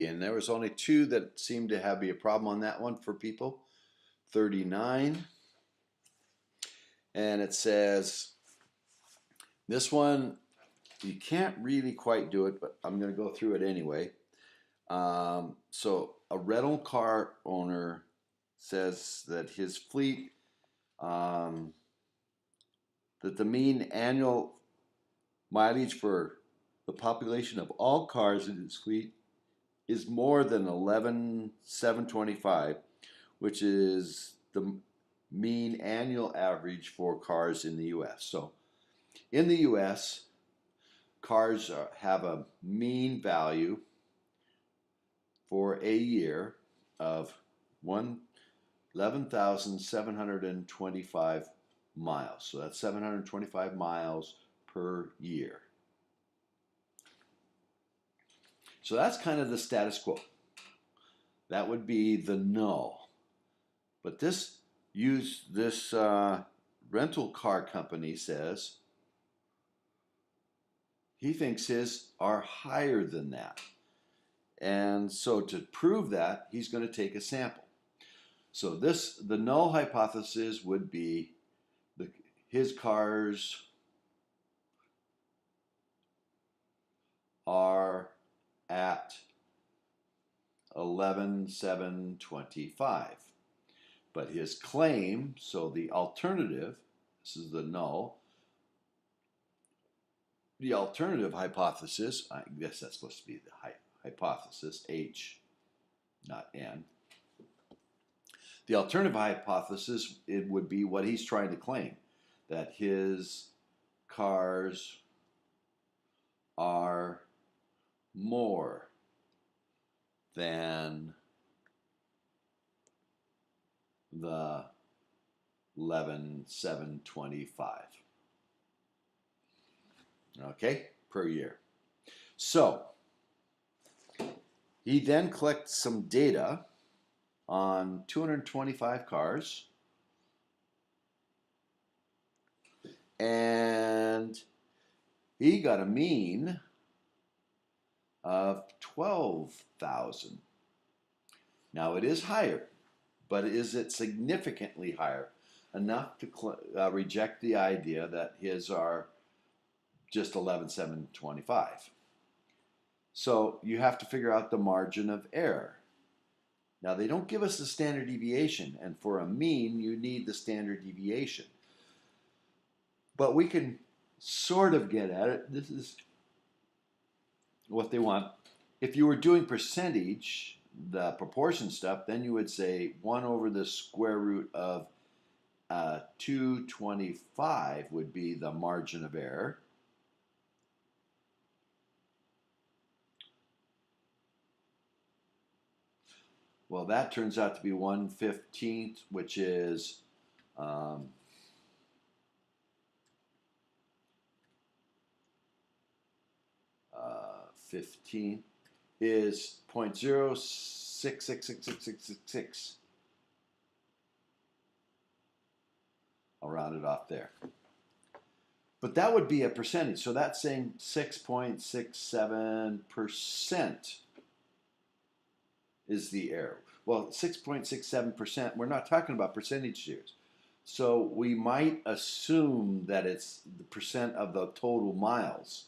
And there was only two that seemed to be a problem on that one for people. 39. And it says, this one, you can't really quite do it, but I'm going to go through it anyway. So a rental car owner says that his fleet, that the mean annual mileage for the population of all cars in his fleet is more than 11,725, which is the mean annual average for cars in the U.S. So in the U.S., cars have a mean value for a year of 11,725 miles. So that's 725 miles per year. So that's kind of the status quo. That would be the null. But this rental car company says he thinks his are higher than that. And so to prove that, he's going to take a sample. So the null hypothesis would be his cars are at 11,725. But his claim, so the alternative, this is the null, the alternative hypothesis, I guess that's supposed to be the hypothesis, H, not N. The alternative hypothesis, it would be what he's trying to claim, that his cars are more than the 11,725. Okay, per year. So he then collects some data on 225 cars, and he got a mean of 12,000. Now it is higher, but is it significantly higher enough to reject the idea that his are just 11,725? So you have to figure out the margin of error. Now they don't give us the standard deviation, and for a mean you need the standard deviation. But we can sort of get at it. This is what they want. If you were doing percentage, the proportion stuff, then you would say 1 over the square root of 225 would be the margin of error. Well, that turns out to be 1/15, which is 15 is 0.06666666. I'll round it off there. But that would be a percentage. So that's saying 6.67% is the error. Well, 6.67%, we're not talking about percentage here. So we might assume that it's the percent of the total miles,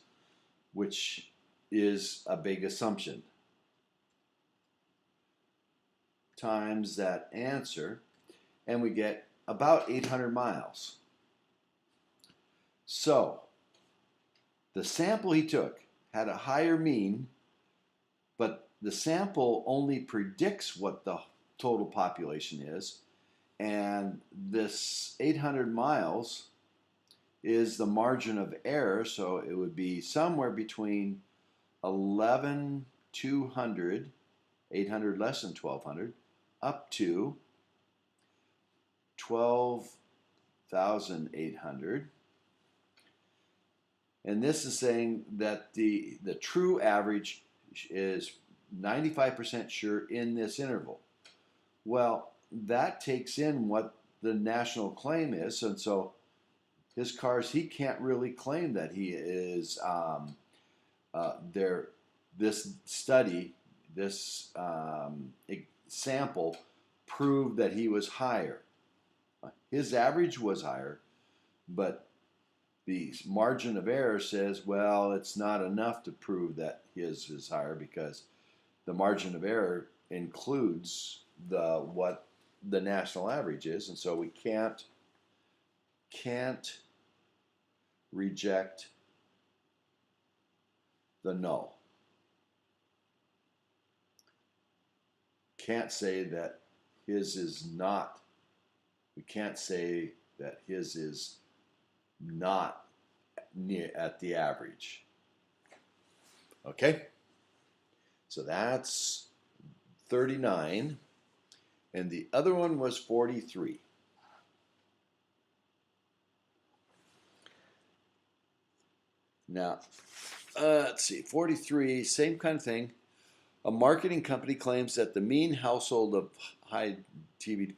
which is a big assumption, times that answer, and we get about 800 miles. So the sample he took had a higher mean, but the sample only predicts what the total population is, and this 800 miles is the margin of error, so it would be somewhere between 11,200, 800 less than 1,200, up to 12,800. And this is saying that the true average is 95% sure in this interval. Well, that takes in what the national claim is, and so his cars, he can't really claim that he is this study sample proved that he was higher. His average was higher, but the margin of error says, well, it's not enough to prove that his is higher because the margin of error includes what the national average is, and so we can't reject the null. Can't say that his is not. We can't say that his is not near at the average. Okay? So that's 39. And the other one was 43. Now, let's see, 43, same kind of thing. A marketing company claims that the mean household of high TV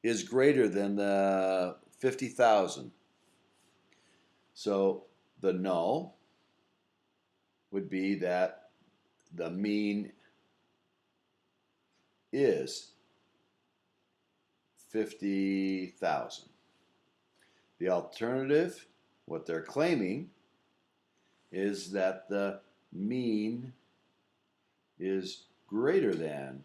is greater than the 50,000. So the null would be that the mean is 50,000. The alternative, what they're claiming, is that the mean is greater than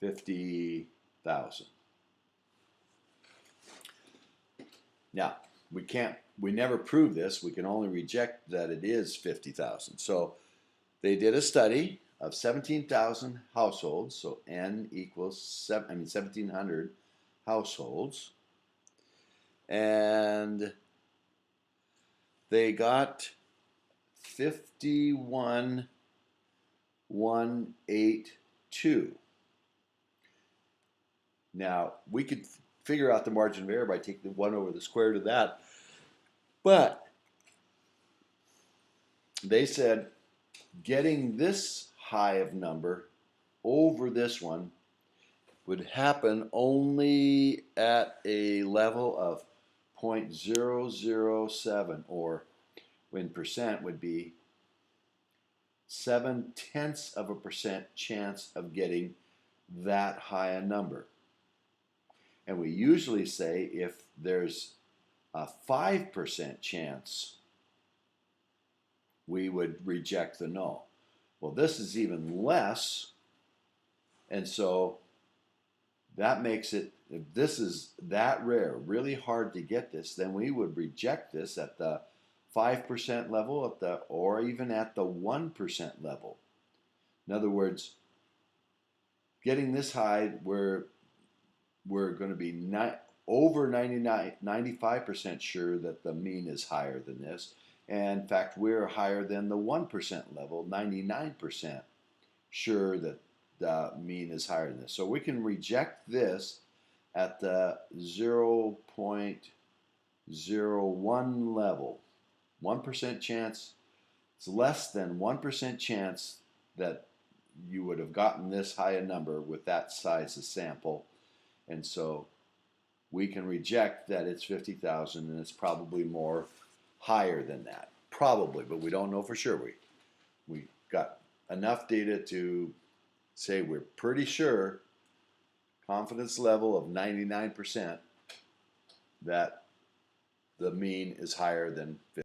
50,000. Now, we never prove this. We can only reject that it is 50,000. So they did a study of 17,000 households. So N equals 1,700 households. And they got 51,182. Now, we could figure out the margin of error by taking the 1 over the square root of that. But they said getting this high of number over this one would happen only at a level of 0.007, or in percent would be 0.7% chance of getting that high a number. And we usually say if there's a 5% chance, we would reject the null. Well, this is even less, and so that makes it, if this is that rare, really hard to get this, then we would reject this at the 5% level, or even at the 1% level. In other words, getting this high, we're going to be over 95% sure that the mean is higher than this. And in fact, we're higher than the 1% level, 99% sure that the mean is higher than this. So we can reject this at the 0.01 level. 1% chance, it's less than 1% chance that you would have gotten this high a number with that size of sample. And so we can reject that it's 50,000, and it's probably more higher than that. Probably, but we don't know for sure. We got enough data to say we're pretty sure, confidence level of 99%, that the mean is higher than 50.